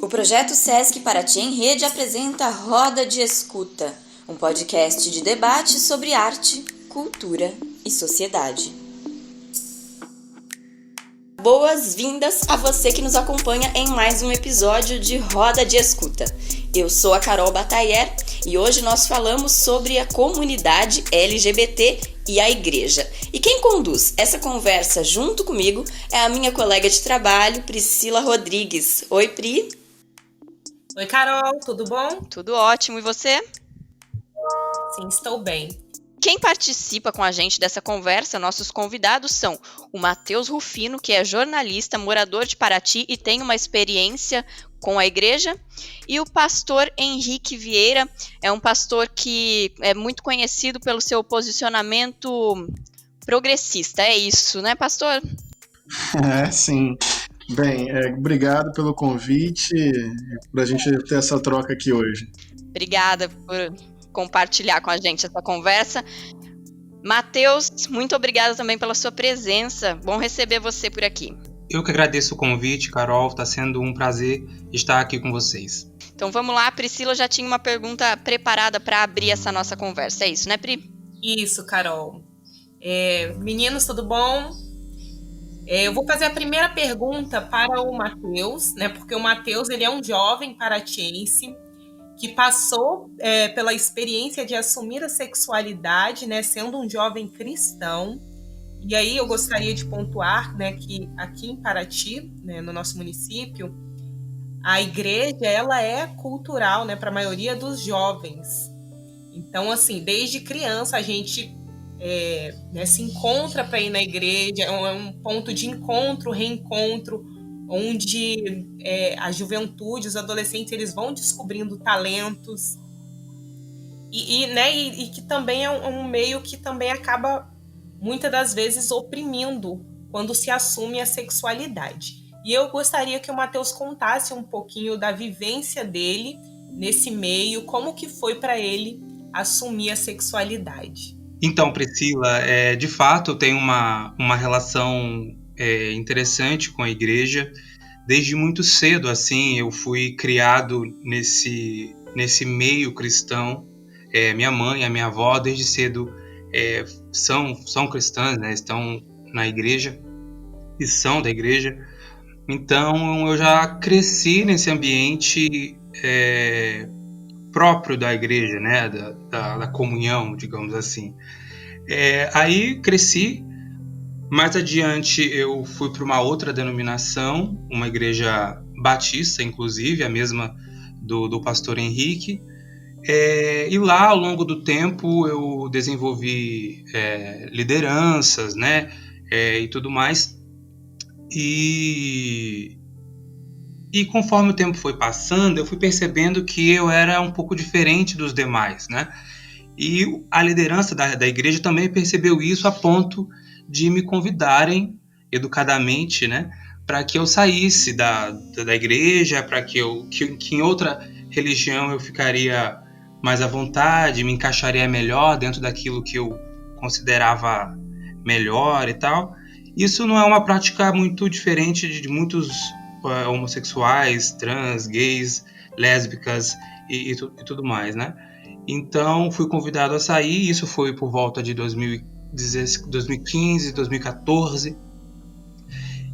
O projeto Sesc Paraty em Rede apresenta Roda de Escuta, um podcast de debate sobre arte, cultura e sociedade. Boas-vindas a você que nos acompanha em mais um episódio de Roda de Escuta. Eu sou a Carol Batayer e hoje nós falamos sobre a comunidade LGBT e a igreja. E quem conduz essa conversa junto comigo é a minha colega de trabalho, Priscila Rodrigues. Oi, Pri. Oi, Carol, tudo bom? Tudo ótimo, e você? Sim, estou bem. Quem participa com a gente dessa conversa, nossos convidados são o Matheus Rufino, que é jornalista, morador de Paraty e tem uma experiência com a igreja, e o pastor Henrique Vieira, é um pastor que é muito conhecido pelo seu posicionamento progressista. É isso, né, pastor? Sim. Bem, obrigado pelo convite, para a gente ter essa troca aqui hoje. Obrigada por compartilhar com a gente essa conversa. Matheus, muito obrigada também pela sua presença. Bom receber você por aqui. Eu que agradeço o convite, Carol. Está sendo um prazer estar aqui com vocês. Então vamos lá, a Priscila já tinha uma pergunta preparada para abrir essa nossa conversa. É isso, né, Pri? Isso, Carol. Meninos, tudo bom? Eu vou fazer a primeira pergunta para o Matheus, né? Porque o Matheus, ele é um jovem paratiense que passou pela experiência de assumir a sexualidade, né, sendo um jovem cristão. E aí eu gostaria de pontuar, né, que aqui em Paraty, né, no nosso município, a igreja ela é cultural, né, para a maioria dos jovens. Então, assim, desde criança a gente né, se encontra para ir na igreja, é um ponto de encontro, reencontro, onde a juventude, os adolescentes, eles vão descobrindo talentos e que também é um meio que também acaba, muitas das vezes, oprimindo quando se assume a sexualidade. E eu gostaria que o Matheus contasse um pouquinho da vivência dele nesse meio, como que foi para ele assumir a sexualidade. Então, Priscila, de fato eu tenho uma relação interessante com a igreja. Desde muito cedo, assim, eu fui criado nesse meio cristão. Minha mãe e a minha avó, desde cedo, são cristãs, né? Estão na igreja e são da igreja. Então, eu já cresci nesse ambiente próprio da igreja, né? Da comunhão, digamos assim. Aí cresci. Mais adiante eu fui para uma outra denominação, uma igreja batista, inclusive, a mesma do pastor Henrique. E lá, ao longo do tempo, eu desenvolvi lideranças, né, e tudo mais. E conforme o tempo foi passando, eu fui percebendo que eu era um pouco diferente dos demais, né? E a liderança da igreja também percebeu isso a ponto de me convidarem educadamente, né, para que eu saísse da igreja, para que em outra religião eu ficaria mais à vontade, me encaixaria melhor dentro daquilo que eu considerava melhor e tal. Isso não é uma prática muito diferente de muitos homossexuais, trans, gays, lésbicas e tudo mais, né? Então fui convidado a sair, isso foi por volta de 2015, 2014.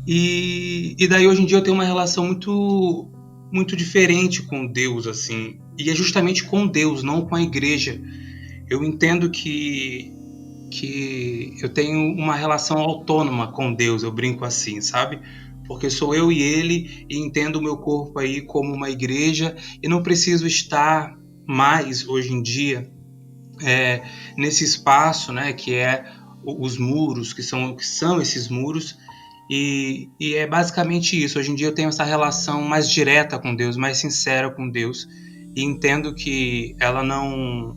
E daí hoje em dia eu tenho uma relação muito, muito diferente com Deus, assim. E é justamente com Deus, não com a igreja. Eu entendo que eu tenho uma relação autônoma com Deus, eu brinco assim, sabe? Porque sou eu e ele, e entendo o meu corpo aí como uma igreja, e não preciso estar mais, hoje em dia, nesse espaço, né, que é os muros, que são esses muros, e é basicamente isso. Hoje em dia eu tenho essa relação mais direta com Deus, mais sincera com Deus, e entendo que ela não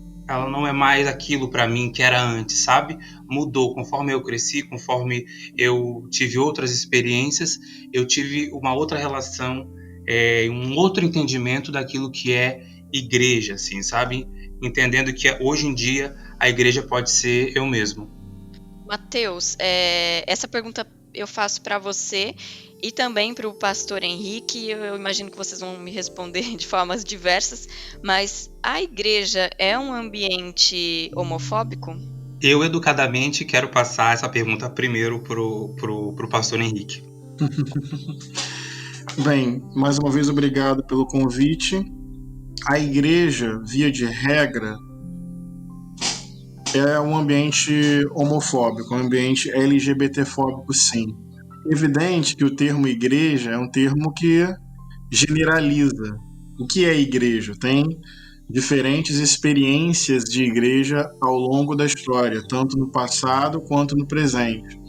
é mais aquilo para mim que era antes, sabe? Mudou, conforme eu cresci, conforme eu tive outras experiências, eu tive uma outra relação, um outro entendimento daquilo que é igreja, assim, sabe? Entendendo que hoje em dia a igreja pode ser eu mesmo. Matheus, essa pergunta eu faço para você E também para o pastor Henrique, eu imagino que vocês vão me responder de formas diversas, mas a igreja é um ambiente homofóbico? Eu, educadamente, quero passar essa pergunta primeiro pro pastor Henrique. Bem, mais uma vez obrigado pelo convite. A igreja, via de regra, é um ambiente homofóbico, um ambiente LGBTfóbico, sim. Evidente que o termo igreja é um termo que generaliza. O que é igreja? Tem diferentes experiências de igreja ao longo da história, tanto no passado quanto no presente.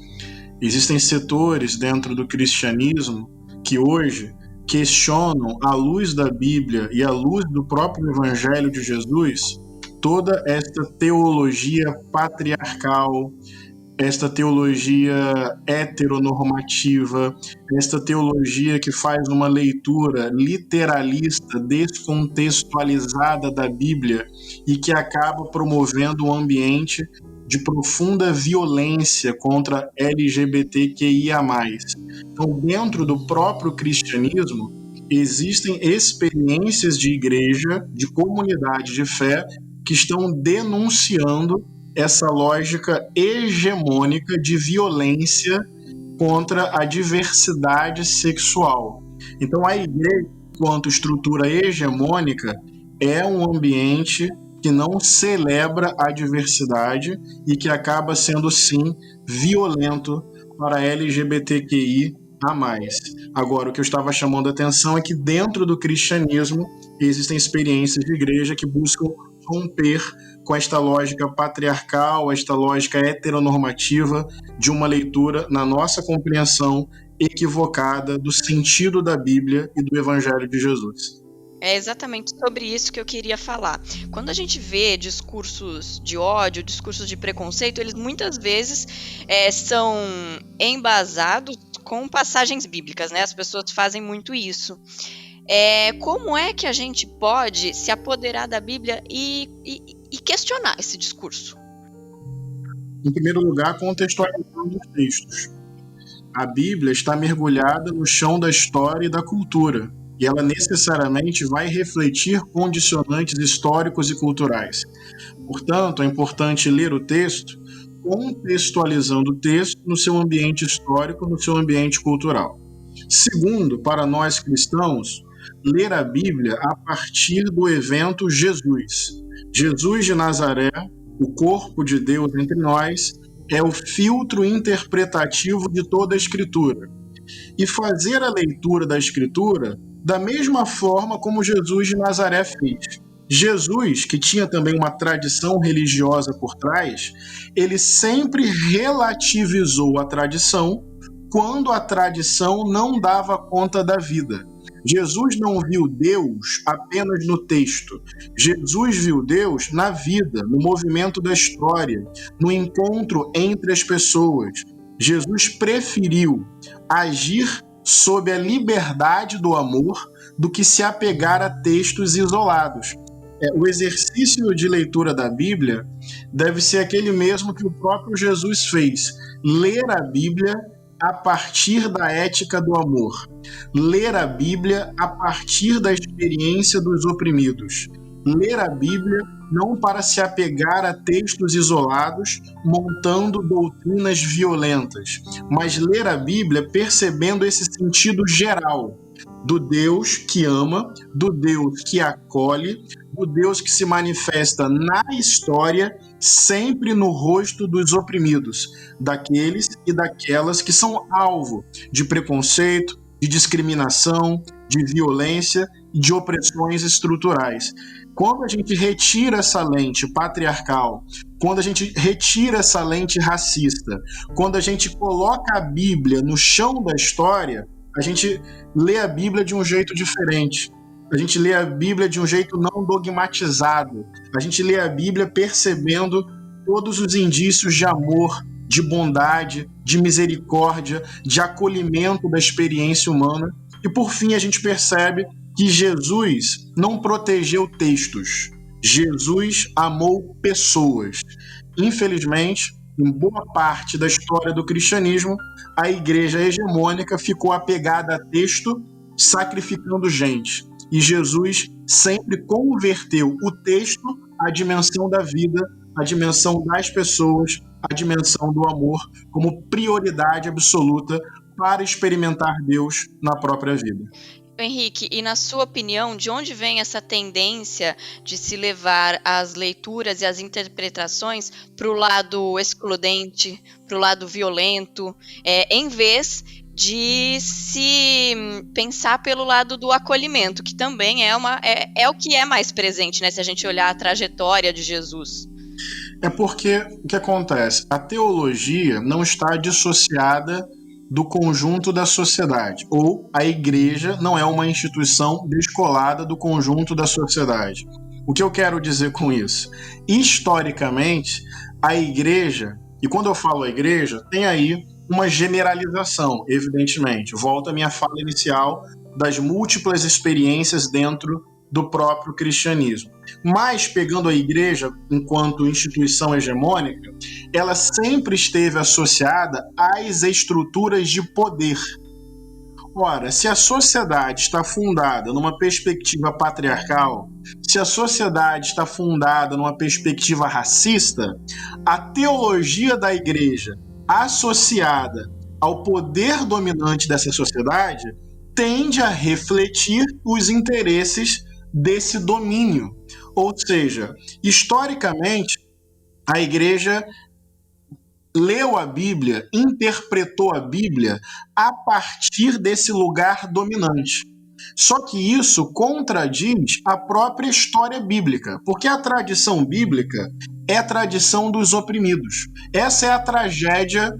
Existem setores dentro do cristianismo que hoje questionam, à luz da Bíblia e à luz do próprio Evangelho de Jesus, toda esta teologia patriarcal, esta teologia heteronormativa, esta teologia que faz uma leitura literalista, descontextualizada da Bíblia e que acaba promovendo um ambiente de profunda violência contra LGBTQIA+. Então, dentro do próprio cristianismo, existem experiências de igreja, de comunidade de fé, que estão denunciando essa lógica hegemônica de violência contra a diversidade sexual. Então, a igreja, enquanto estrutura hegemônica, é um ambiente que não celebra a diversidade e que acaba sendo, sim, violento para LGBTQI a mais. Agora, o que eu estava chamando a atenção é que dentro do cristianismo existem experiências de igreja que buscam romper com esta lógica patriarcal, esta lógica heteronormativa de uma leitura, na nossa compreensão, equivocada do sentido da Bíblia e do Evangelho de Jesus. É exatamente sobre isso que eu queria falar. Quando a gente vê discursos de ódio, discursos de preconceito, eles muitas vezes são embasados com passagens bíblicas, né? As pessoas fazem muito isso. Como é que a gente pode se apoderar da Bíblia e questionar esse discurso? Em primeiro lugar, contextualizando os textos. A Bíblia está mergulhada no chão da história e da cultura, e ela necessariamente vai refletir condicionantes históricos e culturais. Portanto, é importante ler o texto contextualizando o texto no seu ambiente histórico, no seu ambiente cultural. Segundo, para nós cristãos, ler a Bíblia a partir do evento Jesus. Jesus de Nazaré, o corpo de Deus entre nós, é o filtro interpretativo de toda a Escritura. E fazer a leitura da Escritura da mesma forma como Jesus de Nazaré fez. Jesus, que tinha também uma tradição religiosa por trás, ele sempre relativizou a tradição quando a tradição não dava conta da vida. Jesus não viu Deus apenas no texto. Jesus viu Deus na vida, no movimento da história, no encontro entre as pessoas. Jesus preferiu agir sob a liberdade do amor do que se apegar a textos isolados. O exercício de leitura da Bíblia deve ser aquele mesmo que o próprio Jesus fez: ler a Bíblia a partir da ética do amor, ler a Bíblia a partir da experiência dos oprimidos, ler a Bíblia não para se apegar a textos isolados, montando doutrinas violentas, mas ler a Bíblia percebendo esse sentido geral do Deus que ama, do Deus que acolhe, do Deus que se manifesta na história, sempre no rosto dos oprimidos, daqueles e daquelas que são alvo de preconceito, de discriminação, de violência e de opressões estruturais. Quando a gente retira essa lente patriarcal, quando a gente retira essa lente racista, quando a gente coloca a Bíblia no chão da história, a gente lê a Bíblia de um jeito diferente. A gente lê a Bíblia de um jeito não dogmatizado. A gente lê a Bíblia percebendo todos os indícios de amor, de bondade, de misericórdia, de acolhimento da experiência humana. E, por fim, a gente percebe que Jesus não protegeu textos. Jesus amou pessoas. Infelizmente, em boa parte da história do cristianismo, a igreja hegemônica ficou apegada a texto, sacrificando gente. E Jesus sempre converteu o texto à dimensão da vida, à dimensão das pessoas, à dimensão do amor, como prioridade absoluta para experimentar Deus na própria vida. Henrique, e na sua opinião, de onde vem essa tendência de se levar as leituras e as interpretações para o lado excludente, para o lado violento, em vez de se pensar pelo lado do acolhimento, que também é o que é mais presente, né, se a gente olhar a trajetória de Jesus? É porque o que acontece? A teologia não está dissociada do conjunto da sociedade, ou a igreja não é uma instituição descolada do conjunto da sociedade. O que eu quero dizer com isso? Historicamente, a igreja, e quando eu falo a igreja, tem aí uma generalização, evidentemente. Volto à minha fala inicial das múltiplas experiências dentro do próprio cristianismo. Mas, pegando a igreja enquanto instituição hegemônica, ela sempre esteve associada às estruturas de poder. Ora, se a sociedade está fundada numa perspectiva patriarcal, se a sociedade está fundada numa perspectiva racista, a teologia da igreja associada ao poder dominante dessa sociedade tende a refletir os interesses desse domínio. Ou seja, historicamente, a igreja leu a Bíblia, interpretou a Bíblia a partir desse lugar dominante. Só que isso contradiz a própria história bíblica, porque a tradição bíblica é a tradição dos oprimidos. Essa é a tragédia,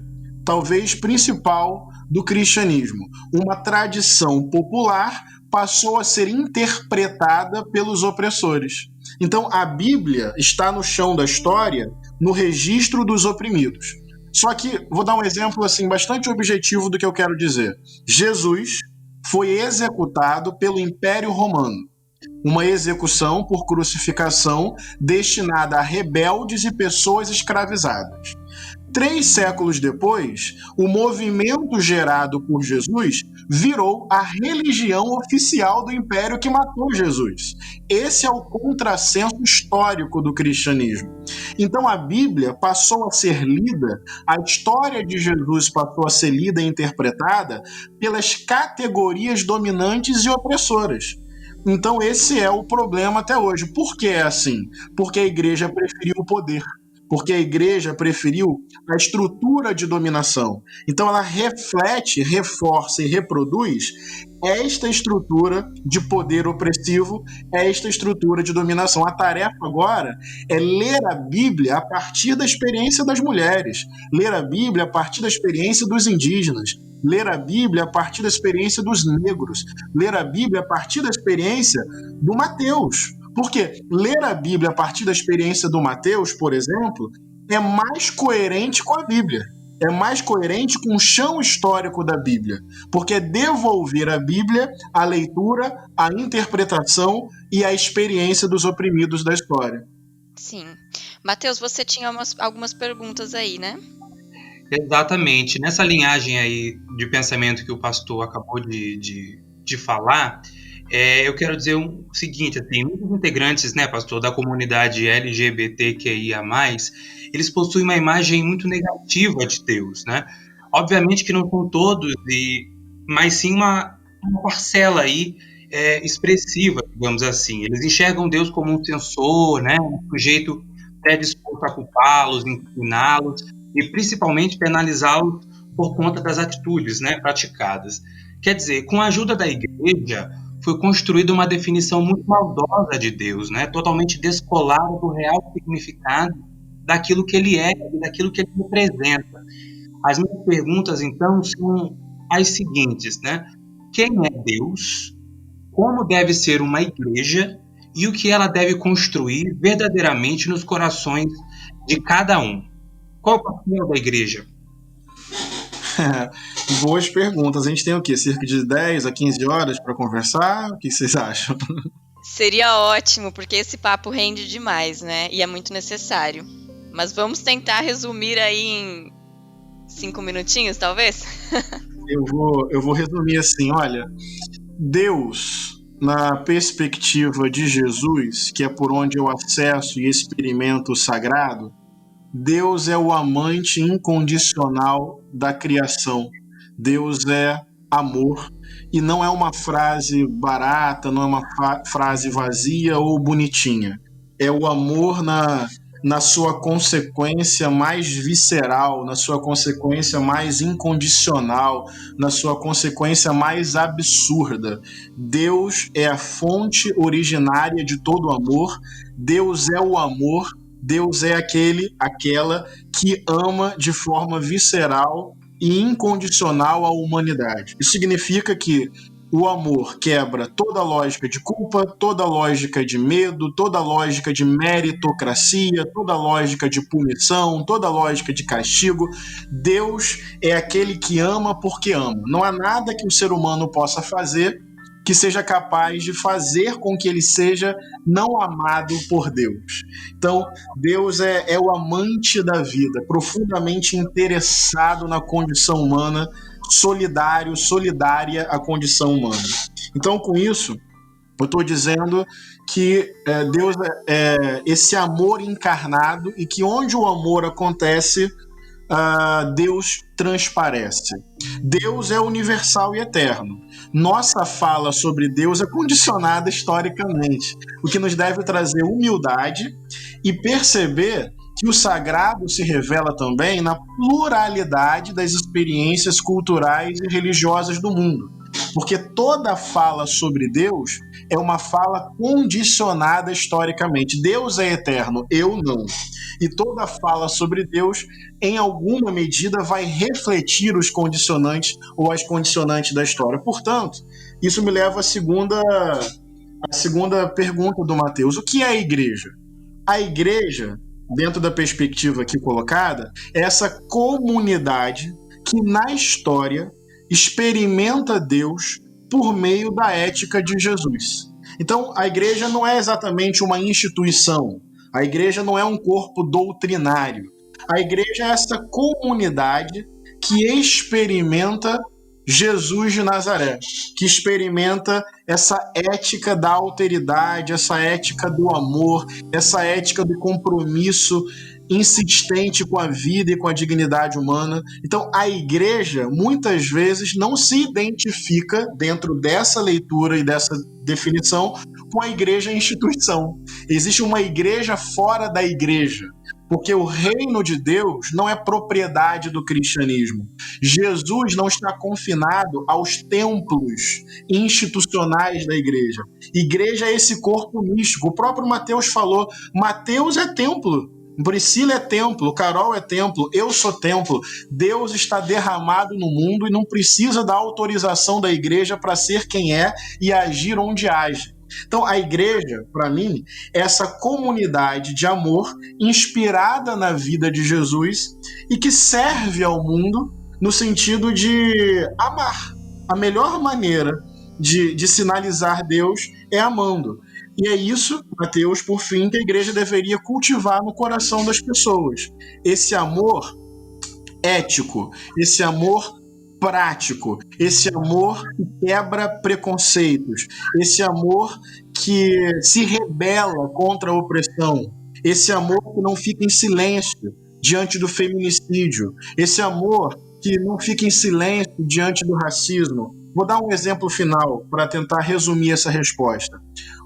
talvez, principal do cristianismo. Uma tradição popular passou a ser interpretada pelos opressores. Então, a Bíblia está no chão da história, no registro dos oprimidos. Só que, vou dar um exemplo assim, bastante objetivo do que eu quero dizer. Jesus foi executado pelo Império Romano. Uma execução por crucificação destinada a rebeldes e pessoas escravizadas. 3 séculos depois, o movimento gerado por Jesus virou a religião oficial do império que matou Jesus. Esse é o contrassenso histórico do cristianismo. Então a Bíblia passou a ser lida, a história de Jesus passou a ser lida e interpretada pelas categorias dominantes e opressoras. Então esse é o problema até hoje. Por que é assim? Porque a igreja preferiu o poder. Porque a igreja preferiu a estrutura de dominação. Então ela reflete, reforça e reproduz esta estrutura de poder opressivo, esta estrutura de dominação. A tarefa agora é ler a Bíblia a partir da experiência das mulheres, ler a Bíblia a partir da experiência dos indígenas, ler a Bíblia a partir da experiência dos negros, ler a Bíblia a partir da experiência do Mateus. Porque ler a Bíblia a partir da experiência do Mateus, por exemplo, é mais coerente com a Bíblia. É mais coerente com o chão histórico da Bíblia. Porque é devolver à Bíblia a leitura, a interpretação e a experiência dos oprimidos da história. Sim. Mateus, você tinha algumas perguntas aí, né? Exatamente. Nessa linhagem aí de pensamento que o pastor acabou de falar, eu quero dizer o seguinte, assim, muitos integrantes, né, pastor, da comunidade LGBTQIA+, eles possuem uma imagem muito negativa de Deus, né? Obviamente que não são todos, mas sim uma parcela aí expressiva, digamos assim. Eles enxergam Deus como um censor, né, um sujeito predisposto a culpá-los, incriminá-los e principalmente penalizá-los por conta das atitudes, né, praticadas. Quer dizer, com a ajuda da igreja, foi construída uma definição muito maldosa de Deus, né? Totalmente descolada do real significado daquilo que ele é e daquilo que ele representa. As minhas perguntas, então, são as seguintes, né? Quem é Deus? Como deve ser uma igreja? E o que ela deve construir verdadeiramente nos corações de cada um? Qual é o papel da igreja? Boas perguntas. A gente tem o quê? Cerca de 10 a 15 horas para conversar? O que vocês acham? Seria ótimo, porque esse papo rende demais, né? E é muito necessário. Mas vamos tentar resumir aí em 5 minutinhos, talvez? Eu vou resumir assim, olha, Deus, na perspectiva de Jesus, que é por onde eu acesso e experimento o sagrado, Deus é o amante incondicional da criação. Deus é amor. E não é uma frase barata, não é uma frase vazia ou bonitinha. É o amor na sua consequência mais visceral, na sua consequência mais incondicional, na sua consequência mais absurda. Deus é a fonte originária de todo amor. Deus é o amor. Deus é aquela que ama de forma visceral e incondicional a humanidade. Isso significa que o amor quebra toda lógica de culpa, toda lógica de medo, toda lógica de meritocracia, toda lógica de punição, toda lógica de castigo. Deus é aquele que ama porque ama. Não há nada que o ser humano possa fazer que seja capaz de fazer com que ele seja não amado por Deus. Então, Deus é o amante da vida, profundamente interessado na condição humana, solidária à condição humana. Então, com isso, eu estou dizendo que Deus é esse amor encarnado e que onde o amor acontece, Deus transparece. Deus é universal e eterno. Nossa fala sobre Deus é condicionada historicamente, o que nos deve trazer humildade e perceber que o sagrado se revela também na pluralidade das experiências culturais e religiosas do mundo. Porque toda fala sobre Deus é uma fala condicionada historicamente. Deus é eterno, eu não. E toda fala sobre Deus, em alguma medida, vai refletir os condicionantes ou as condicionantes da história. Portanto, isso me leva à segunda pergunta do Mateus. O que é a igreja? A igreja, dentro da perspectiva aqui colocada, é essa comunidade que na história experimenta Deus por meio da ética de Jesus. Então, a igreja não é exatamente uma instituição. A igreja não é um corpo doutrinário. A igreja é essa comunidade que experimenta Jesus de Nazaré, que experimenta essa ética da alteridade, essa ética do amor, essa ética do compromisso insistente com a vida e com a dignidade humana. Então, a igreja, muitas vezes, não se identifica, dentro dessa leitura e dessa definição, com a igreja instituição. Existe uma igreja fora da igreja, porque o reino de Deus não é propriedade do cristianismo. Jesus não está confinado aos templos institucionais da igreja. Igreja é esse corpo místico. O próprio Mateus falou, Mateus é templo. Priscila é templo, Carol é templo, eu sou templo. Deus está derramado no mundo e não precisa da autorização da igreja para ser quem é e agir onde age. Então, a igreja, para mim, é essa comunidade de amor inspirada na vida de Jesus e que serve ao mundo no sentido de amar. A melhor maneira de sinalizar Deus é amando. E é isso, Mateus, por fim, que a igreja deveria cultivar no coração das pessoas. Esse amor ético, esse amor prático, esse amor que quebra preconceitos, esse amor que se rebela contra a opressão, esse amor que não fica em silêncio diante do feminicídio, esse amor que não fica em silêncio diante do racismo. Vou dar um exemplo final para tentar resumir essa resposta.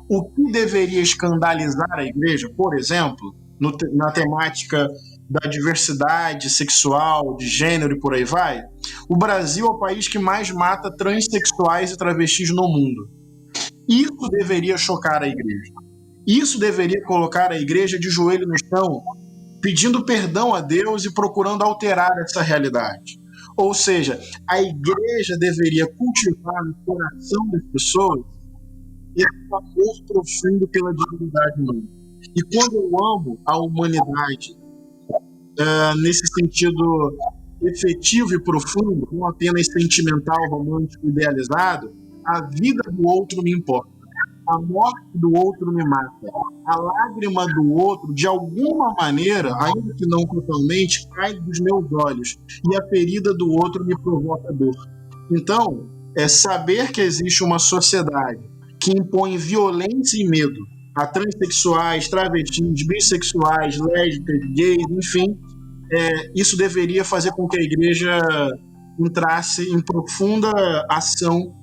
O que deveria escandalizar a igreja, por exemplo, na temática da diversidade sexual, de gênero e por aí vai? O Brasil é o país que mais mata transexuais e travestis no mundo. Isso deveria chocar a igreja. Isso deveria colocar a igreja de joelho no chão, pedindo perdão a Deus e procurando alterar essa realidade. Ou seja, a igreja deveria cultivar no coração das pessoas esse amor profundo pela dignidade humana. E quando eu amo a humanidade nesse sentido efetivo e profundo, não apenas sentimental, romântico, idealizado, a vida do outro me importa. a morte do outro me mata. A lágrima do outro, de alguma maneira, ainda que não totalmente, cai dos meus olhos. E a ferida do outro me provoca dor. Então, é saber que existe uma sociedade que impõe violência e medo a transexuais, travestis, bissexuais, lésbicas, gays, enfim, isso deveria fazer com que a igreja entrasse em profunda ação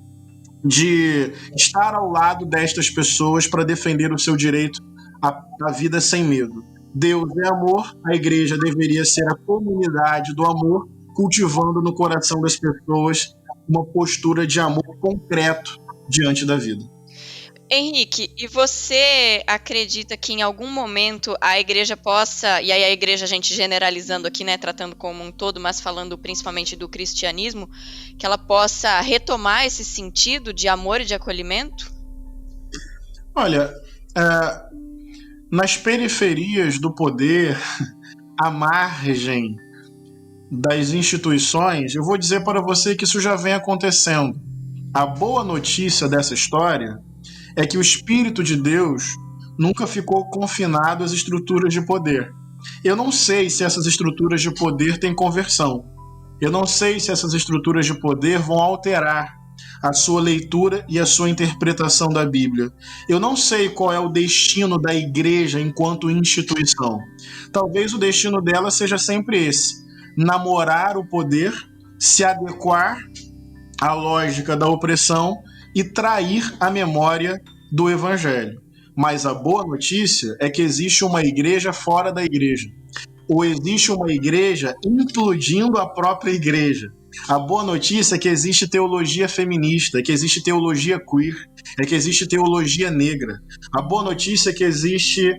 de estar ao lado destas pessoas para defender o seu direito à vida sem medo. Deus é amor, a igreja deveria ser a comunidade do amor, cultivando no coração das pessoas uma postura de amor concreto diante da vida. Henrique, e você acredita que em algum momento a igreja possa, e aí a igreja a gente generalizando aqui, né, tratando como um todo, mas falando principalmente do cristianismo, que ela possa retomar esse sentido de amor e de acolhimento? Olha, nas periferias do poder, à margem das instituições, eu vou dizer para você que isso já vem acontecendo. A boa notícia dessa história é que o Espírito de Deus nunca ficou confinado às estruturas de poder. Eu não sei se essas estruturas de poder têm conversão. Eu não sei se essas estruturas de poder vão alterar a sua leitura e a sua interpretação da Bíblia. Eu não sei qual é o destino da igreja enquanto instituição. Talvez o destino dela seja sempre esse: namorar o poder, se adequar à lógica da opressão e trair a memória do Evangelho. Mas a boa notícia é que existe uma igreja fora da igreja. Ou existe uma igreja implodindo a própria igreja. A boa notícia é que existe teologia feminista, que existe teologia queer, é que existe teologia negra. A boa notícia é que existe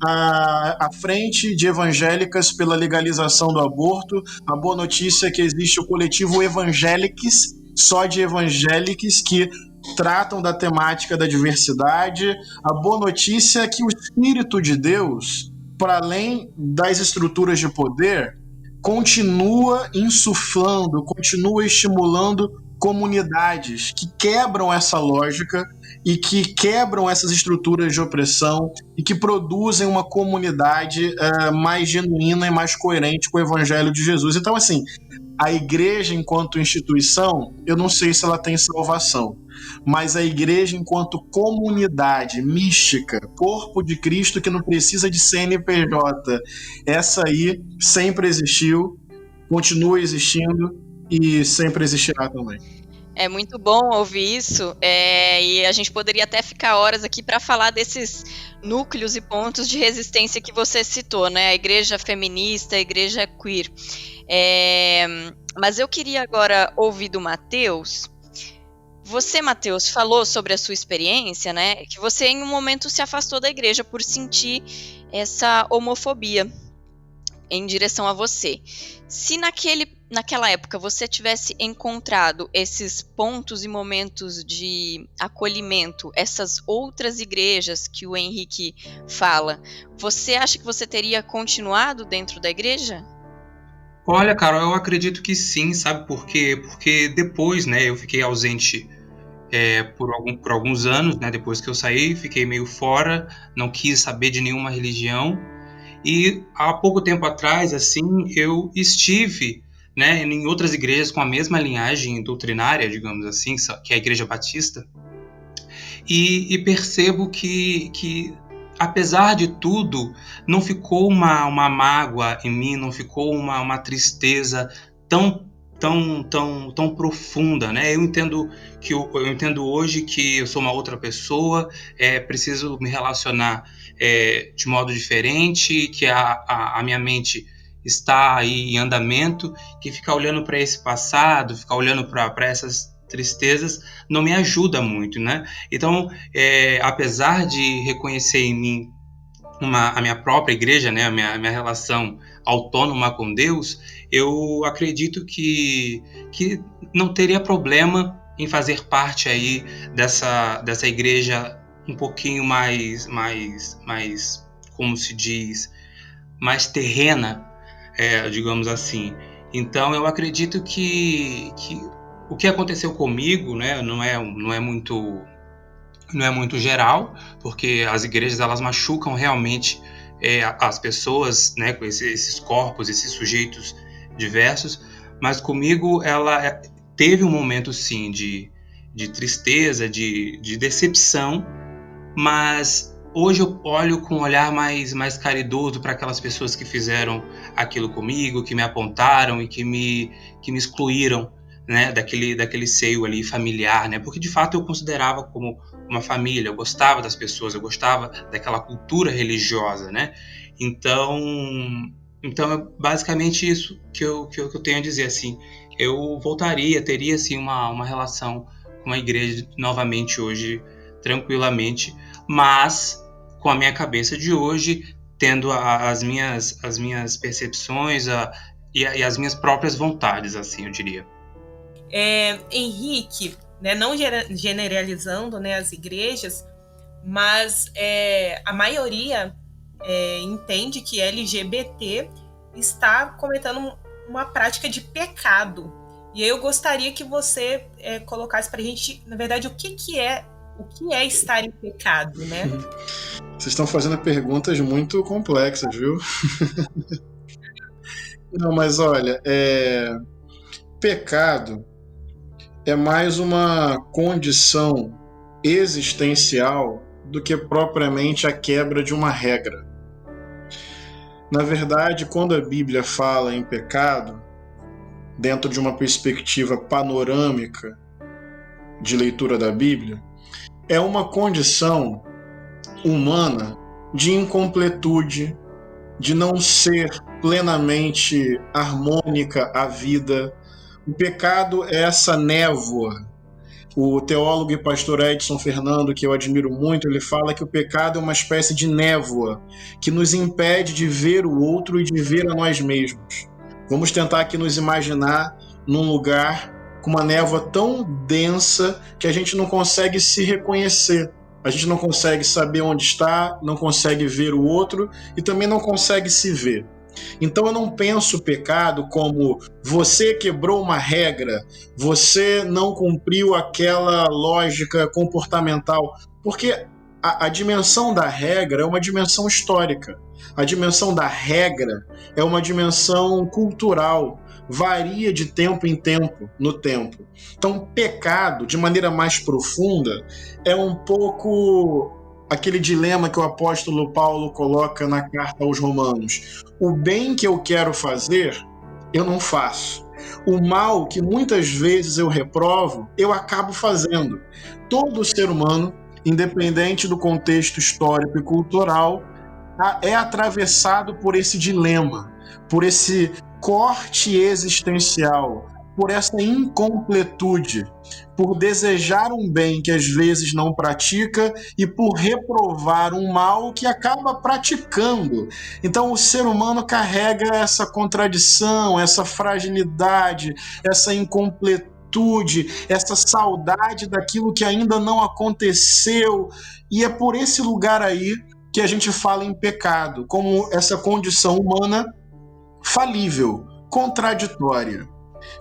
a frente de evangélicas pela legalização do aborto. A boa notícia é que existe o coletivo Evangéliques, só de evangélicos que tratam da temática da diversidade. A boa notícia é que o Espírito de Deus, para além das estruturas de poder, continua insuflando, continua estimulando comunidades que quebram essa lógica e que quebram essas estruturas de opressão e que produzem uma comunidade mais genuína e mais coerente com o Evangelho de Jesus. Então, assim, a igreja enquanto instituição, eu não sei se ela tem salvação, mas a igreja enquanto comunidade mística, corpo de Cristo que não precisa de CNPJ, essa aí sempre existiu, continua existindo e sempre existirá também. É muito bom ouvir isso, e a gente poderia até ficar horas aqui para falar desses núcleos e pontos de resistência que você citou, né? A igreja feminista, a igreja queer. Mas eu queria agora ouvir do Matheus. Você, Matheus, falou sobre a sua experiência, né? Que você em um momento se afastou da igreja por sentir essa homofobia em direção a você. Se naquela época você tivesse encontrado esses pontos e momentos de acolhimento, essas outras igrejas que o Henrique fala, você acha que você teria continuado dentro da igreja? Olha, Carol, eu acredito que sim, sabe por quê? Porque depois, né, eu fiquei ausente por alguns anos, né, depois que eu saí, fiquei meio fora, não quis saber de nenhuma religião. E há pouco tempo atrás, assim, eu estive, né, em outras igrejas com a mesma linhagem doutrinária, digamos assim, que é a Igreja Batista, e percebo que apesar de tudo, não ficou uma mágoa em mim, não ficou uma tristeza tão profunda, né? Eu entendo hoje que eu sou uma outra pessoa, preciso me relacionar de modo diferente, que a minha mente está aí em andamento, que ficar olhando para esse passado, ficar olhando para essas tristezas não me ajuda muito, né? Então, apesar de reconhecer em mim a minha própria igreja, né, a minha relação autônoma com Deus, eu acredito que não teria problema em fazer parte aí dessa igreja um pouquinho mais, como se diz, mais terrena, digamos assim. Então, eu acredito que o que aconteceu comigo, né, não é muito não é muito geral, porque as igrejas elas machucam realmente as pessoas, né, com esses corpos, esses sujeitos diversos, mas comigo ela teve um momento sim de tristeza, de decepção, mas hoje eu olho com um olhar mais caridoso para aquelas pessoas que fizeram aquilo comigo, que me apontaram e que me excluíram, né, daquele seio ali familiar, né, porque de fato eu considerava como uma família, eu gostava das pessoas, eu gostava daquela cultura religiosa, né, então é basicamente isso que eu tenho a dizer, assim, eu teria assim uma relação com a igreja novamente hoje, tranquilamente, mas com a minha cabeça de hoje, tendo as minhas percepções e as minhas próprias vontades, assim, eu diria. Henrique, né, não generalizando, né, as igrejas, mas a maioria entende que LGBT está cometendo uma prática de pecado. E aí eu gostaria que você colocasse para a gente, na verdade, o que é estar em pecado, né? Vocês estão fazendo perguntas muito complexas, viu? Não, mas olha, pecado é mais uma condição existencial do que propriamente a quebra de uma regra. Na verdade, quando a Bíblia fala em pecado, dentro de uma perspectiva panorâmica de leitura da Bíblia, é uma condição humana de incompletude, de não ser plenamente harmônica a vida. O pecado é essa névoa. O teólogo e pastor Edson Fernando, que eu admiro muito, ele fala que o pecado é uma espécie de névoa que nos impede de ver o outro e de ver a nós mesmos. Vamos tentar aqui nos imaginar num lugar com uma névoa tão densa que a gente não consegue se reconhecer. A gente não consegue saber onde está, não consegue ver o outro e também não consegue se ver. Então eu não penso o pecado como você quebrou uma regra, você não cumpriu aquela lógica comportamental, porque a dimensão da regra é uma dimensão histórica, a dimensão da regra é uma dimensão cultural, varia de tempo em tempo, no tempo. Então pecado, de maneira mais profunda, é um pouco aquele dilema que o apóstolo Paulo coloca na carta aos Romanos. O bem que eu quero fazer, eu não faço. O mal que muitas vezes eu reprovo, eu acabo fazendo. Todo ser humano, independente do contexto histórico e cultural, é atravessado por esse dilema, por esse corte existencial, por essa incompletude, por desejar um bem que às vezes não pratica e por reprovar um mal que acaba praticando. Então o ser humano carrega essa contradição, essa fragilidade, essa incompletude, essa saudade daquilo que ainda não aconteceu, e é por esse lugar aí que a gente fala em pecado, como essa condição humana falível, contraditória.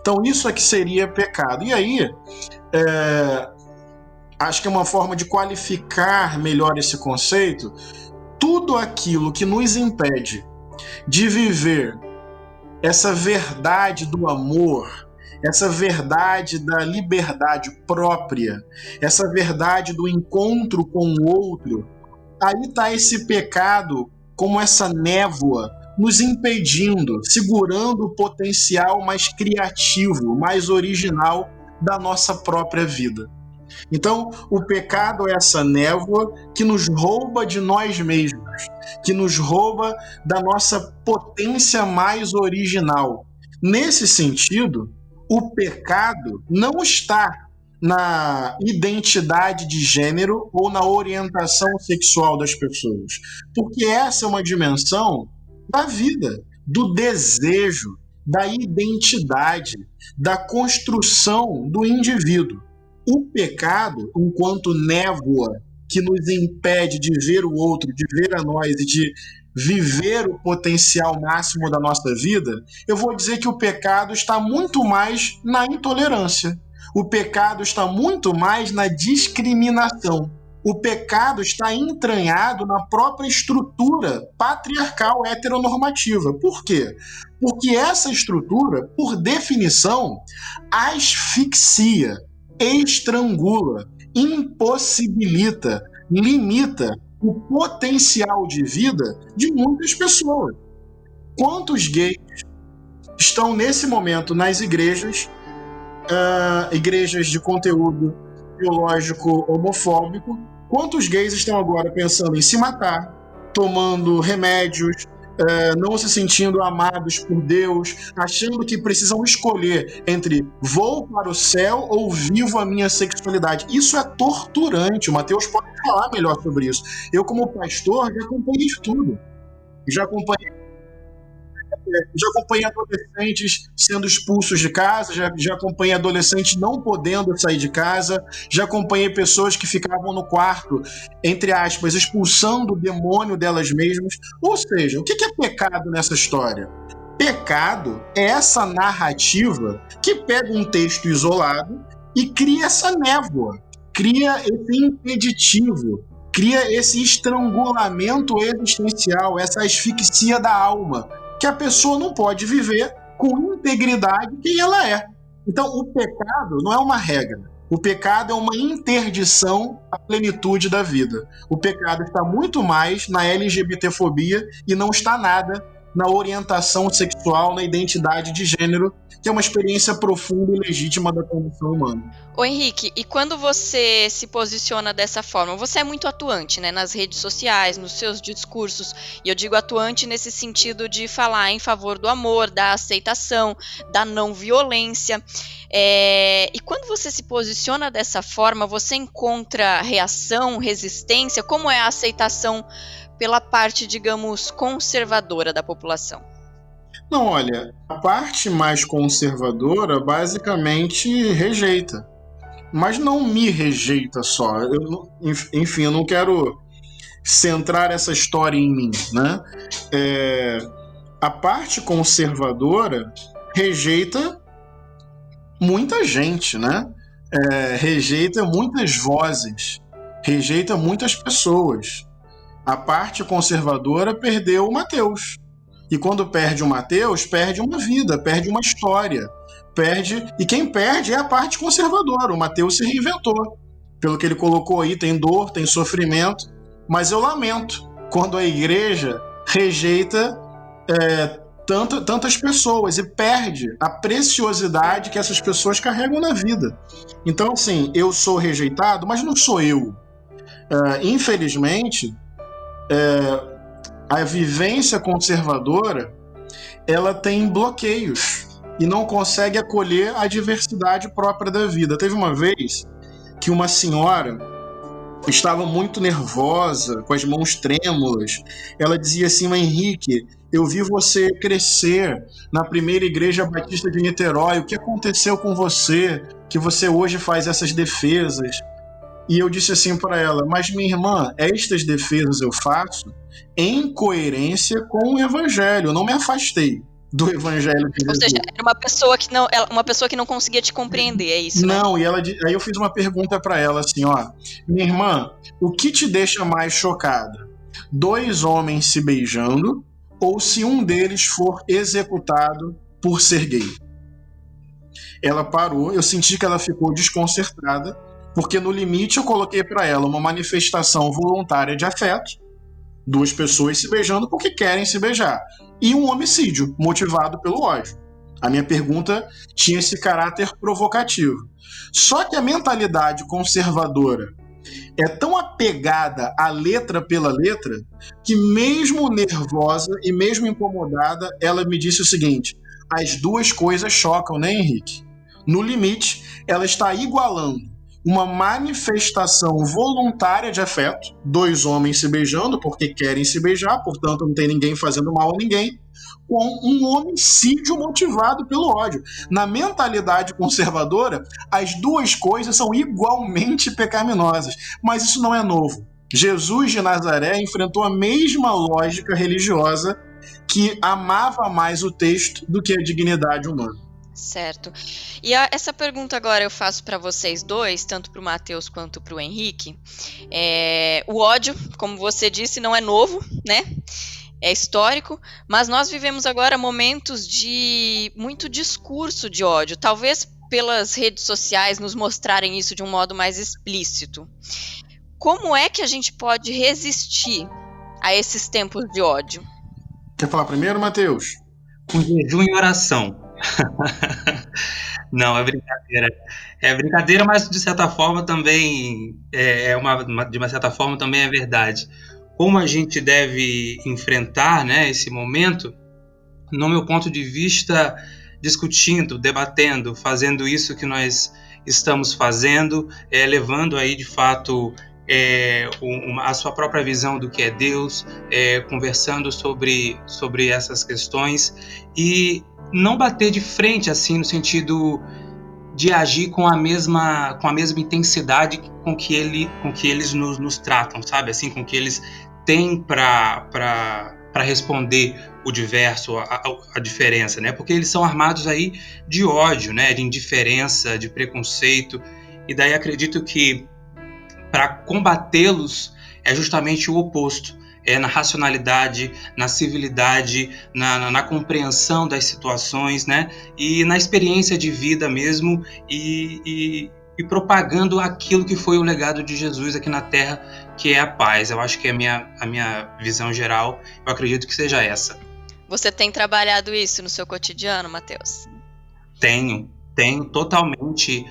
Então isso é que seria pecado. E aí, acho que é uma forma de qualificar melhor esse conceito. Tudo aquilo que nos impede de viver essa verdade do amor, essa verdade da liberdade própria, essa verdade do encontro com o outro, aí está esse pecado como essa névoa nos impedindo, segurando o potencial mais criativo, mais original da nossa própria vida. Então, o pecado é essa névoa que nos rouba de nós mesmos, que nos rouba da nossa potência mais original. Nesse sentido, o pecado não está na identidade de gênero ou na orientação sexual das pessoas, porque essa é uma dimensão da vida, do desejo, da identidade, da construção do indivíduo. O pecado, enquanto névoa que nos impede de ver o outro, de ver a nós e de viver o potencial máximo da nossa vida, eu vou dizer que o pecado está muito mais na intolerância. O pecado está muito mais na discriminação. O pecado está entranhado na própria estrutura patriarcal heteronormativa. Por quê? Porque essa estrutura, por definição, asfixia, estrangula, impossibilita, limita o potencial de vida de muitas pessoas. Quantos gays estão nesse momento nas igrejas, igrejas de conteúdo teológico homofóbico? Quantos gays estão agora pensando em se matar, tomando remédios, não se sentindo amados por Deus, achando que precisam escolher entre vou para o céu ou vivo a minha sexualidade? Isso é torturante. O Mateus pode falar melhor sobre isso. Eu, como pastor, já acompanhei de tudo. Já acompanhei adolescentes sendo expulsos de casa, já acompanhei adolescentes não podendo sair de casa, já acompanhei pessoas que ficavam no quarto, entre aspas, expulsando o demônio delas mesmas. Ou seja, o que é pecado nessa história? Pecado é essa narrativa que pega um texto isolado e cria essa névoa, cria esse impeditivo, cria esse estrangulamento existencial, essa asfixia da alma, que a pessoa não pode viver com integridade quem ela é. Então, o pecado não é uma regra. O pecado é uma interdição à plenitude da vida. O pecado está muito mais na LGBTfobia e não está nada na orientação sexual, na identidade de gênero, que é uma experiência profunda e legítima da condição humana. Ô Henrique, e quando você se posiciona dessa forma, você é muito atuante, né, nas redes sociais, nos seus discursos, e eu digo atuante nesse sentido de falar em favor do amor, da aceitação, da não violência, e quando você se posiciona dessa forma, você encontra reação, resistência? Como é a aceitação pela parte, digamos, conservadora da população? Não, olha, a parte mais conservadora basicamente rejeita. Mas não me rejeita só. Enfim, eu não quero centrar essa história em mim, né? A parte conservadora rejeita muita gente, né? Rejeita muitas vozes, rejeita muitas pessoas. A parte conservadora perdeu o Mateus. E quando perde o Mateus, perde uma vida, perde uma história. E quem perde é a parte conservadora. O Mateus se reinventou. Pelo que ele colocou aí, tem dor, tem sofrimento. Mas eu lamento quando a igreja rejeita tantas pessoas e perde a preciosidade que essas pessoas carregam na vida. Então, assim, eu sou rejeitado, mas não sou eu. Infelizmente, a vivência conservadora, ela tem bloqueios e não consegue acolher a diversidade própria da vida. Teve uma vez que uma senhora estava muito nervosa, com as mãos trêmulas. Ela dizia assim: "Mas Henrique, eu vi você crescer na primeira igreja batista de Niterói. O que aconteceu com você, que você hoje faz essas defesas?" E eu disse assim para ela: "Mas minha irmã, estas defesas eu faço em coerência com o evangelho. Eu não me afastei do evangelho de Jesus." Ou seja, era uma pessoa que não conseguia te compreender, é isso, né? Não, aí eu fiz uma pergunta para ela assim, minha irmã, o que te deixa mais chocada? 2 homens se beijando ou se um deles for executado por ser gay? Ela parou, eu senti que ela ficou desconcertada, porque no limite eu coloquei para ela uma manifestação voluntária de afeto, 2 pessoas se beijando porque querem se beijar, e um homicídio motivado pelo ódio. A minha pergunta tinha esse caráter provocativo. Só que a mentalidade conservadora é tão apegada à letra pela letra que, mesmo nervosa e mesmo incomodada, ela me disse o seguinte: as 2 coisas chocam, né, Henrique? No limite, ela está igualando uma manifestação voluntária de afeto, 2 homens se beijando porque querem se beijar, portanto não tem ninguém fazendo mal a ninguém, com um homicídio motivado pelo ódio. Na mentalidade conservadora, as 2 coisas são igualmente pecaminosas, mas isso não é novo. Jesus de Nazaré enfrentou a mesma lógica religiosa que amava mais o texto do que a dignidade humana. Certo. E essa pergunta agora eu faço para vocês dois, tanto para o Matheus quanto para o Henrique. O ódio, como você disse, não é novo, né? É histórico, mas nós vivemos agora momentos de muito discurso de ódio, talvez pelas redes sociais nos mostrarem isso de um modo mais explícito. Como é que a gente pode resistir a esses tempos de ódio? Quer falar primeiro, Matheus? Com jejum e oração. Não, é brincadeira. É brincadeira, mas de certa forma também de uma certa forma também é verdade. Como a gente deve enfrentar, né, esse momento, no meu ponto de vista, discutindo, debatendo, fazendo isso que nós estamos fazendo, levando aí de fato a sua própria visão do que é Deus, conversando sobre essas questões e não bater de frente assim no sentido de agir com a mesma intensidade com que eles nos tratam, sabe? Assim, com que eles têm para responder o diverso, a diferença, né? Porque eles são armados aí de ódio, né? De indiferença, de preconceito. E daí acredito que para combatê-los é justamente o oposto. É na racionalidade, na civilidade, na compreensão das situações, né? E na experiência de vida mesmo e propagando aquilo que foi o legado de Jesus aqui na Terra, que é a paz. Eu acho que a minha visão geral, eu acredito que seja essa. Você tem trabalhado isso no seu cotidiano, Matheus? Tenho totalmente.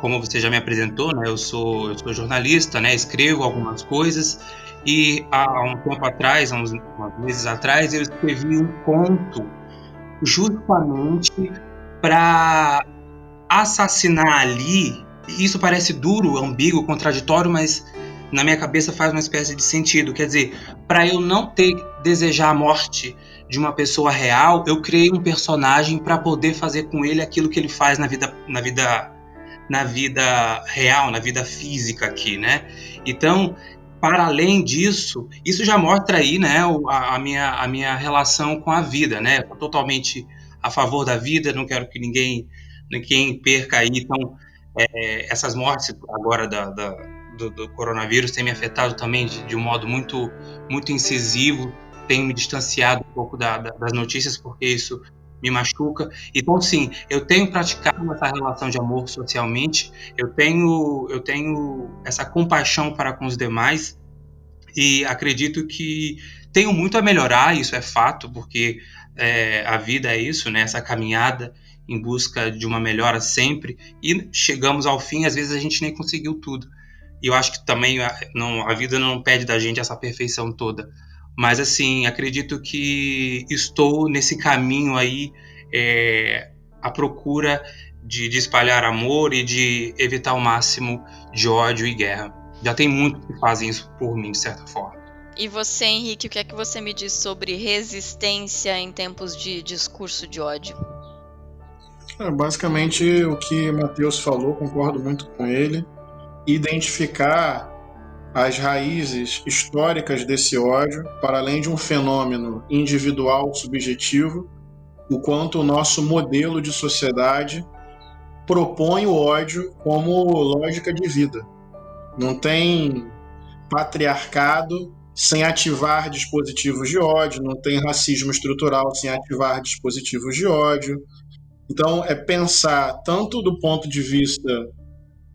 Como você já me apresentou, né? Eu sou jornalista, né? Escrevo algumas coisas. E há um tempo atrás, há uns meses atrás, eu escrevi um conto justamente para assassinar ali. Isso parece duro, ambíguo, contraditório, mas na minha cabeça faz uma espécie de sentido. Quer dizer, para eu não desejar a morte de uma pessoa real, eu criei um personagem para poder fazer com ele aquilo que ele faz na vida real, na vida física aqui, né? Então, para além disso, isso já mostra aí, né, a minha relação com a vida, né? Eu tô totalmente a favor da vida, não quero que ninguém perca aí. Então, essas mortes agora do coronavírus têm me afetado também de um modo muito, muito incisivo, tenho me distanciado um pouco das notícias, porque isso me machuca. Então, sim, eu tenho praticado essa relação de amor socialmente, eu tenho essa compaixão para com os demais e acredito que tenho muito a melhorar, isso é fato, porque a vida é isso, né? Essa caminhada em busca de uma melhora sempre e chegamos ao fim, às vezes a gente nem conseguiu tudo. E eu acho que também a vida não pede da gente essa perfeição toda. Mas, assim, acredito que estou nesse caminho aí, à procura de espalhar amor e de evitar o máximo de ódio e guerra. Já tem muitos que fazem isso por mim, de certa forma. E você, Henrique, o que é que você me diz sobre resistência em tempos de discurso de ódio? Basicamente, o que Matheus falou, concordo muito com ele. Identificar as raízes históricas desse ódio, para além de um fenômeno individual, subjetivo, o quanto o nosso modelo de sociedade propõe o ódio como lógica de vida. Não tem patriarcado sem ativar dispositivos de ódio, não tem racismo estrutural sem ativar dispositivos de ódio. Então, é pensar tanto do ponto de vista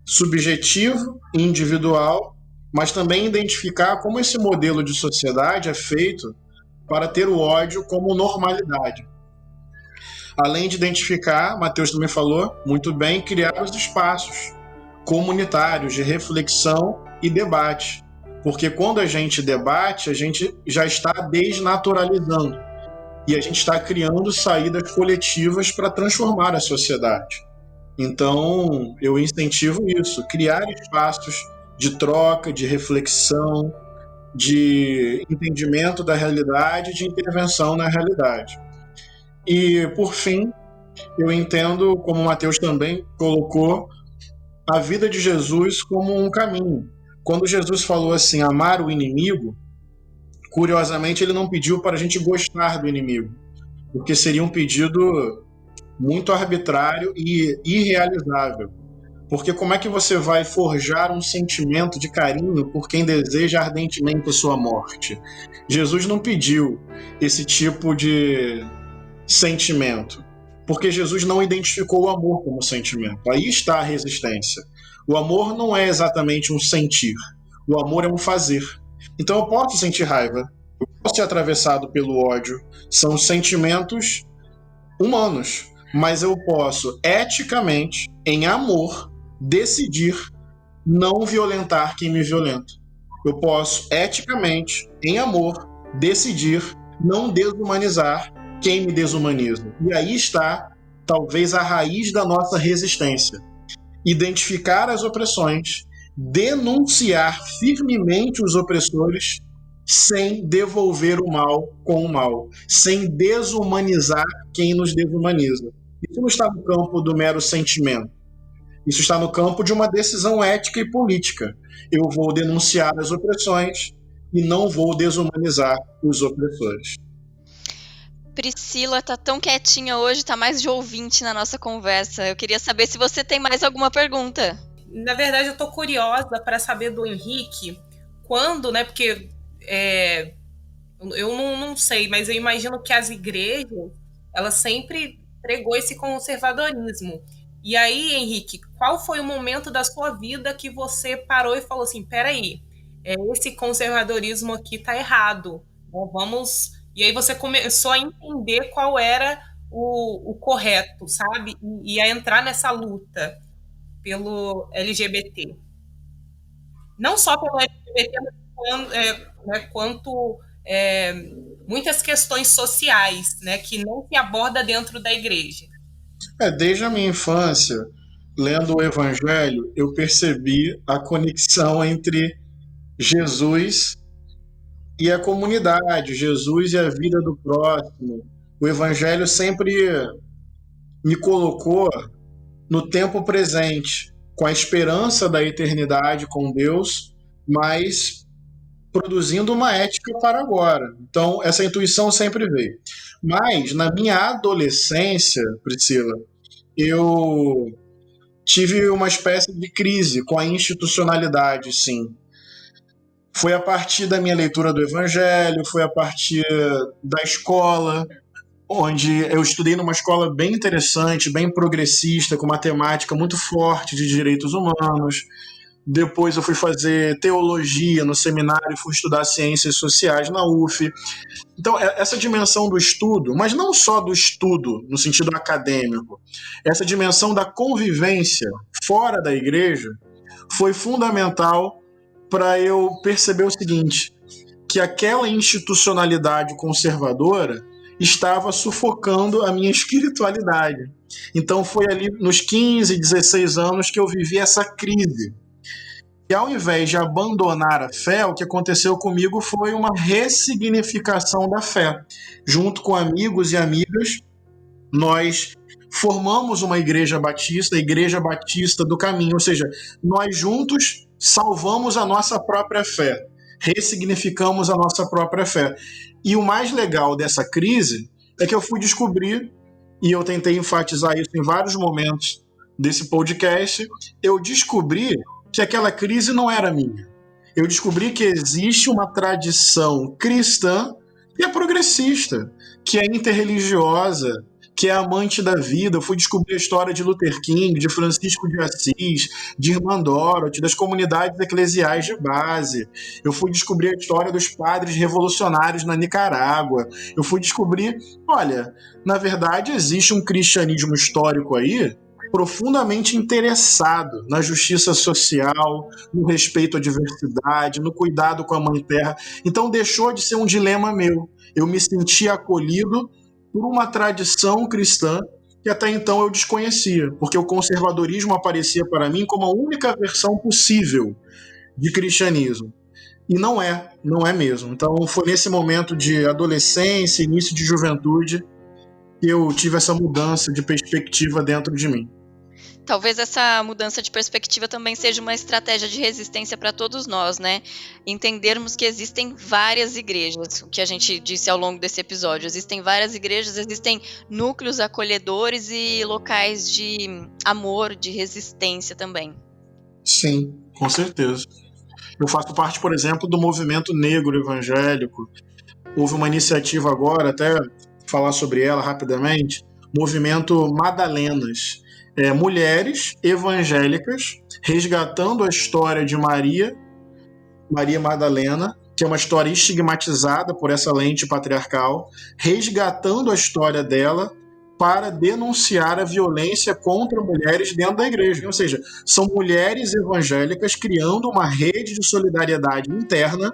subjetivo e individual, mas também identificar como esse modelo de sociedade é feito para ter o ódio como normalidade. Além de identificar, Matheus também falou muito bem, criar os espaços comunitários de reflexão e debate. Porque quando a gente debate, a gente já está desnaturalizando e a gente está criando saídas coletivas para transformar a sociedade. Então, eu incentivo isso, criar espaços de troca, de reflexão, de entendimento da realidade, de intervenção na realidade. E, por fim, eu entendo, como o Matheus também colocou, a vida de Jesus como um caminho. Quando Jesus falou assim, amar o inimigo, curiosamente ele não pediu para a gente gostar do inimigo, porque seria um pedido muito arbitrário e irrealizável. Porque como é que você vai forjar um sentimento de carinho por quem deseja ardentemente a sua morte? Jesus não pediu esse tipo de sentimento, porque Jesus não identificou o amor como sentimento. Aí está a resistência. O amor não é exatamente um sentir, o amor é um fazer. Então eu posso sentir raiva, eu posso ser atravessado pelo ódio, são sentimentos humanos, mas eu posso eticamente, em amor, decidir não violentar quem me violenta. Eu posso eticamente, em amor, decidir não desumanizar quem me desumaniza. E aí está, talvez, a raiz da nossa resistência. Identificar as opressões, denunciar firmemente os opressores, sem devolver o mal com o mal, sem desumanizar quem nos desumaniza. Isso não está no campo do mero sentimento. Isso está no campo de uma decisão ética e política. Eu vou denunciar as opressões e não vou desumanizar os opressores. Priscila tá tão quietinha hoje, tá mais de ouvinte na nossa conversa. Eu queria saber se você tem mais alguma pergunta. Na verdade, eu tô curiosa para saber do Henrique quando, né? Porque eu não sei, mas eu imagino que as igrejas, elas sempre pregou esse conservadorismo. E aí, Henrique, qual foi o momento da sua vida que você parou e falou assim, peraí, esse conservadorismo aqui tá errado, né? Vamos... E aí você começou a entender qual era o correto, sabe? E a entrar nessa luta pelo LGBT. Não só pelo LGBT, mas quanto muitas questões sociais, né, que não se aborda dentro da igreja. Desde a minha infância, lendo o Evangelho, eu percebi a conexão entre Jesus e a comunidade, Jesus e a vida do próximo. O Evangelho sempre me colocou no tempo presente, com a esperança da eternidade com Deus, mas produzindo uma ética para agora. Então, essa intuição sempre veio. Mas, na minha adolescência, Priscila, eu tive uma espécie de crise com a institucionalidade, sim. Foi a partir da minha leitura do Evangelho, foi a partir da escola, onde eu estudei numa escola bem interessante, bem progressista, com matemática muito forte de direitos humanos. Depois eu fui fazer teologia no seminário, fui estudar ciências sociais na UF. Então, essa dimensão do estudo, mas não só do estudo no sentido acadêmico, essa dimensão da convivência fora da igreja foi fundamental para eu perceber o seguinte, que aquela institucionalidade conservadora estava sufocando a minha espiritualidade. Então foi ali nos 15, 16 anos que eu vivi essa crise. E ao invés de abandonar a fé, o que aconteceu comigo foi uma ressignificação da fé. Junto com amigos e amigas, nós formamos uma igreja batista, a Igreja Batista do Caminho, ou seja, nós juntos salvamos a nossa própria fé, ressignificamos a nossa própria fé. E o mais legal dessa crise é que eu fui descobrir, e eu tentei enfatizar isso em vários momentos desse podcast, eu descobri que aquela crise não era minha. Eu descobri que existe uma tradição cristã que é progressista, que é interreligiosa, que é amante da vida. Eu fui descobrir a história de Luther King, de Francisco de Assis, de Irmã Dorothy, das comunidades eclesiais de base. Eu fui descobrir a história dos padres revolucionários na Nicarágua. Eu fui descobrir, olha, na verdade existe um cristianismo histórico aí profundamente interessado na justiça social, no respeito à diversidade, no cuidado com a Mãe Terra. Então deixou de ser um dilema meu. Eu me senti acolhido por uma tradição cristã que até então eu desconhecia, porque o conservadorismo aparecia para mim como a única versão possível de cristianismo. E não é mesmo. Então foi nesse momento de adolescência, início de juventude, que eu tive essa mudança de perspectiva dentro de mim. talvez essa mudança de perspectiva também seja uma estratégia de resistência para todos nós, né? Entendermos que existem várias igrejas, o que a gente disse ao longo desse episódio. Existem várias igrejas, existem núcleos acolhedores e locais de amor, de resistência também. Sim, com certeza. Eu faço parte, por exemplo, do movimento negro evangélico. Houve uma iniciativa agora, até falar sobre ela rapidamente, movimento Madalenas. Mulheres evangélicas resgatando a história de Maria Madalena, que é uma história estigmatizada por essa lente patriarcal, resgatando a história dela para denunciar a violência contra mulheres dentro da igreja. Ou seja, são mulheres evangélicas criando uma rede de solidariedade interna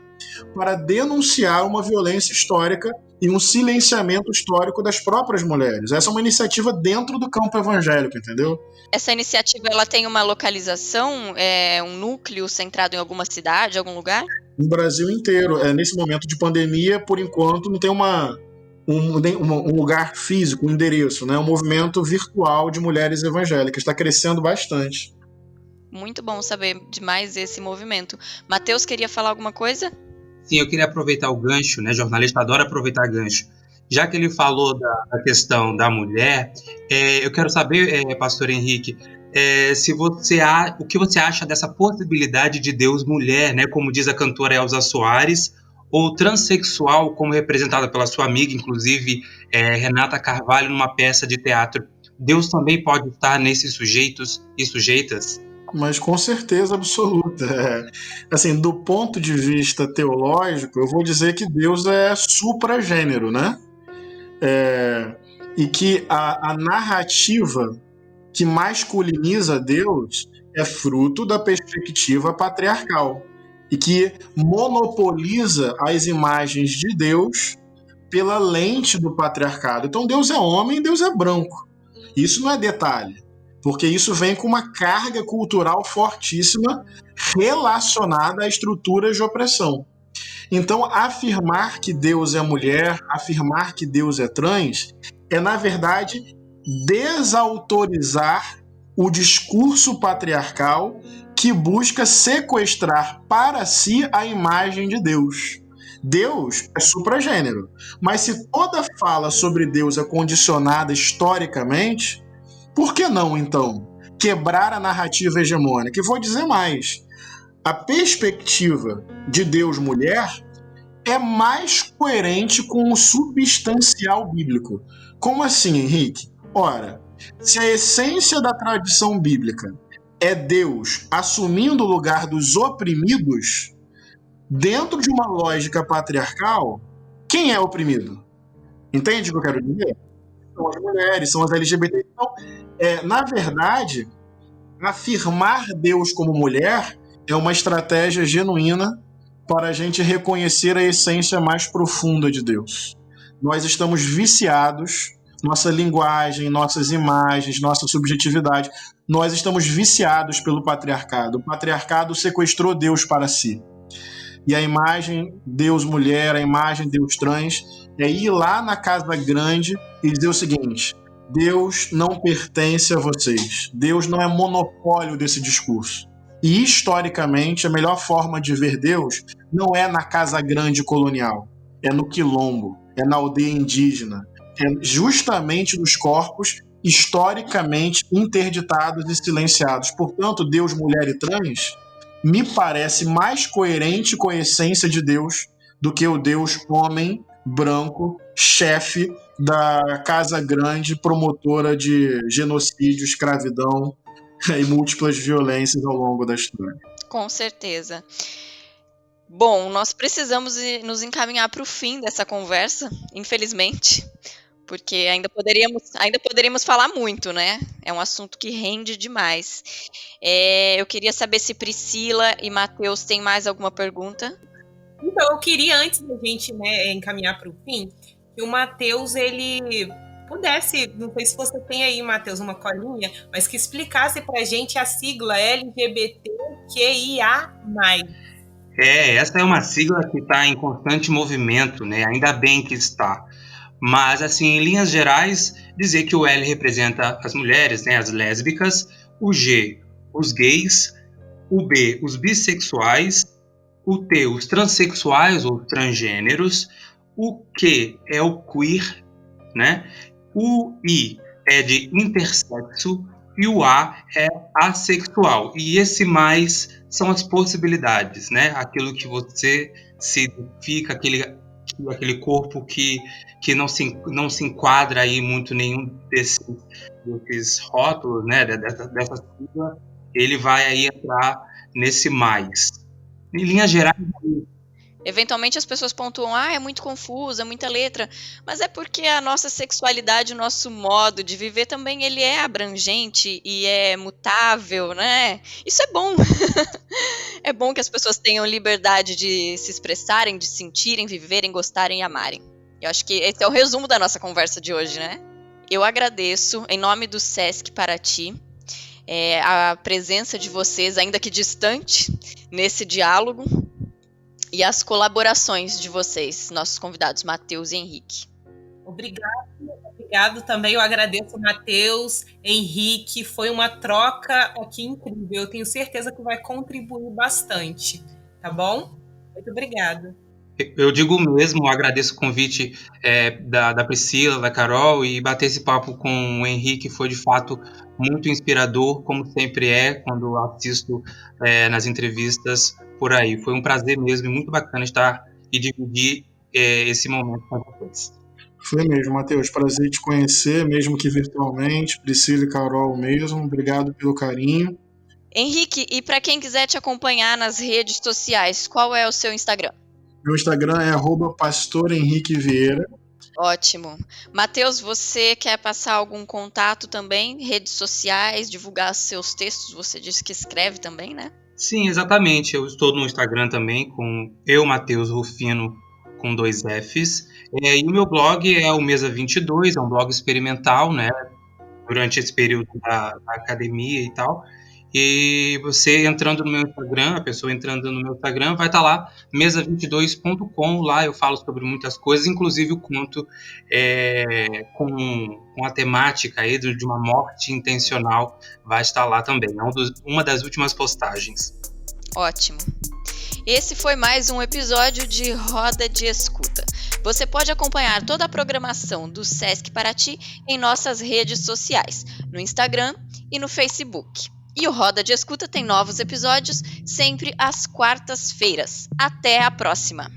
para denunciar uma violência histórica e um silenciamento histórico das próprias mulheres. Essa é uma iniciativa dentro do campo evangélico, entendeu? Essa iniciativa, ela tem uma localização, um núcleo centrado em alguma cidade, algum lugar? No Brasil inteiro. Nesse momento de pandemia, por enquanto, não tem um lugar físico, um endereço, né? Um movimento virtual de mulheres evangélicas. Está crescendo bastante. Muito bom saber de mais esse movimento. Matheus, queria falar alguma coisa? Sim, eu queria aproveitar o gancho, né? Jornalista adora aproveitar gancho. Já que ele falou da questão da mulher, eu quero saber, pastor Henrique, o que você acha dessa possibilidade de Deus mulher, né? Como diz a cantora Elza Soares, ou transexual, como representada pela sua amiga, inclusive Renata Carvalho, numa peça de teatro. Deus também pode estar nesses sujeitos e sujeitas? Mas com certeza absoluta. Assim, do ponto de vista teológico, eu vou dizer que Deus é supragênero, né? E que a narrativa que masculiniza Deus é fruto da perspectiva patriarcal e que monopoliza as imagens de Deus pela lente do patriarcado. Então Deus é homem, Deus é branco. Isso não é detalhe, porque isso vem com uma carga cultural fortíssima relacionada a estruturas de opressão. Então, afirmar que Deus é mulher, afirmar que Deus é trans, é, na verdade, desautorizar o discurso patriarcal que busca sequestrar para si a imagem de Deus. Deus é supragênero, mas se toda fala sobre Deus é condicionada historicamente, por que não, então, quebrar a narrativa hegemônica? E vou dizer mais, a perspectiva de Deus mulher é mais coerente com o substancial bíblico. Como assim, Henrique? Ora, se a essência da tradição bíblica é Deus assumindo o lugar dos oprimidos, dentro de uma lógica patriarcal, quem é oprimido? Entende o que eu quero dizer? São as mulheres, são as LGBT. Então, na verdade, afirmar Deus como mulher é uma estratégia genuína para a gente reconhecer a essência mais profunda de Deus. Nós estamos viciados, nossa linguagem, nossas imagens, nossa subjetividade, nós estamos viciados pelo patriarcado. O patriarcado sequestrou Deus para si. E a imagem Deus-mulher, a imagem Deus-trans, é ir lá na casa grande e dizer o seguinte: Deus não pertence a vocês. Deus não é monopólio desse discurso. E, historicamente, a melhor forma de ver Deus não é na casa grande colonial, é no quilombo, é na aldeia indígena, é justamente nos corpos historicamente interditados e silenciados. Portanto, Deus, mulher e trans me parece mais coerente com a essência de Deus do que o Deus homem, branco, chefe da casa grande, promotora de genocídio, escravidão e múltiplas violências ao longo da história. Com certeza. Bom, nós precisamos nos encaminhar para o fim dessa conversa, infelizmente, porque ainda poderíamos falar muito, né? É um assunto que rende demais. Eu queria saber se Priscila e Matheus têm mais alguma pergunta. Então, eu queria, antes da gente encaminhar para o fim, que o Matheus, ele pudesse, não sei se você tem aí, Matheus, uma colinha, mas que explicasse para a gente a sigla LGBTQIA+. Essa é uma sigla que está em constante movimento, né? Ainda bem que está. Mas, assim, em linhas gerais, dizer que o L representa as mulheres, né, as lésbicas, o G, os gays, o B, os bissexuais, o T, os transexuais ou transgêneros, o Q é o queer, né? O I é de intersexo e o A é assexual. E esse mais são as possibilidades, né? Aquilo que você se identifica, aquele corpo que não se enquadra aí muito nenhum desses rótulos, né? Dessa sigla, ele vai aí entrar nesse mais. Em linhas gerais, Eventualmente as pessoas pontuam, é muito confuso, é muita letra, mas é porque a nossa sexualidade, o nosso modo de viver também, ele é abrangente e é mutável, né? Isso é bom. É bom que as pessoas tenham liberdade de se expressarem, de sentirem, viverem, gostarem e amarem. Eu acho que esse é o resumo da nossa conversa de hoje, né? Eu agradeço, em nome do Sesc Paraty, a presença de vocês, ainda que distante, nesse diálogo, e as colaborações de vocês, nossos convidados, Matheus e Henrique. Obrigado também, eu agradeço Matheus, Henrique, foi uma troca aqui incrível, eu tenho certeza que vai contribuir bastante, tá bom? Muito obrigada. Eu digo mesmo, agradeço o convite da Priscila, da Carol, e bater esse papo com o Henrique foi de fato muito inspirador, como sempre é quando assisto nas entrevistas por aí. Foi um prazer mesmo e muito bacana estar e dividir esse momento com vocês. Foi mesmo, Matheus. Prazer te conhecer, mesmo que virtualmente. Priscila e Carol mesmo. Obrigado pelo carinho. Henrique, e para quem quiser te acompanhar nas redes sociais, qual é o seu Instagram? Meu Instagram é @pastorhenriquevieira. Ótimo. Matheus, você quer passar algum contato também? Redes sociais, divulgar seus textos? Você disse que escreve também, né? Sim, exatamente. Eu estou no Instagram também com Matheus Rufino, com 2 Fs. E o meu blog é o Mesa 22, é um blog experimental, né? Durante esse período da academia e tal. E você entrando no meu Instagram, a pessoa entrando no meu Instagram, vai estar lá, mesa22.com, lá eu falo sobre muitas coisas, inclusive o conto com a temática aí de uma morte intencional, vai estar lá também, é uma das últimas postagens. Ótimo. Esse foi mais um episódio de Roda de Escuta. Você pode acompanhar toda a programação do Sesc Paraty em nossas redes sociais, no Instagram e no Facebook. E o Roda de Escuta tem novos episódios sempre às quartas-feiras. Até a próxima!